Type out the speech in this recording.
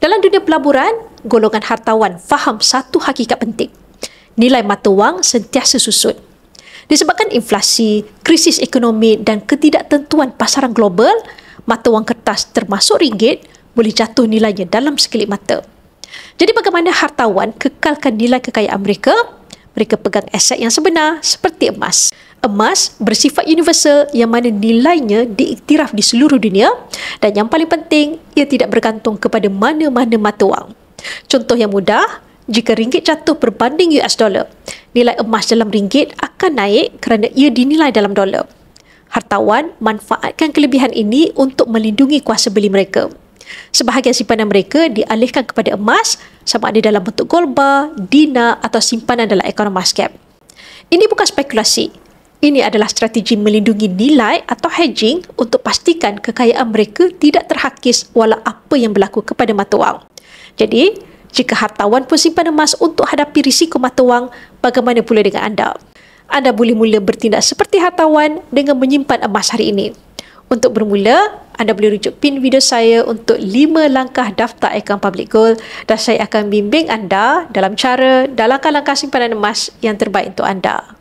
Dalam dunia pelaburan, golongan hartawan faham satu hakikat penting. Nilai mata wang sentiasa susut. Disebabkan inflasi, krisis ekonomi dan ketidaktentuan pasaran global, mata wang kertas termasuk ringgit boleh jatuh nilainya dalam sekelip mata. Jadi bagaimana hartawan kekalkan nilai kekayaan mereka? Mereka pegang aset yang sebenar seperti emas. Emas bersifat universal yang mana nilainya diiktiraf di seluruh dunia dan yang paling penting, ia tidak bergantung kepada mana-mana mata wang. Contoh yang mudah, jika ringgit jatuh berbanding US dollar, nilai emas dalam ringgit akan naik kerana ia dinilai dalam dolar. Hartawan manfaatkan kelebihan ini untuk melindungi kuasa beli mereka. Sebahagian simpanan mereka dialihkan kepada emas sama ada dalam bentuk gold bar, dinar atau simpanan dalam akaun emas cap. Ini bukan spekulasi. Ini adalah strategi melindungi nilai atau hedging untuk pastikan kekayaan mereka tidak terhakis walau apa yang berlaku kepada mata wang. Jadi, jika hartawan pun simpan emas untuk hadapi risiko mata wang, bagaimana pula dengan anda? Anda boleh mula bertindak seperti hartawan dengan menyimpan emas hari ini. Untuk bermula, anda boleh rujuk pin video saya untuk 5 langkah daftar akaun Public Gold dan saya akan bimbing anda dalam langkah-langkah simpanan emas yang terbaik untuk anda.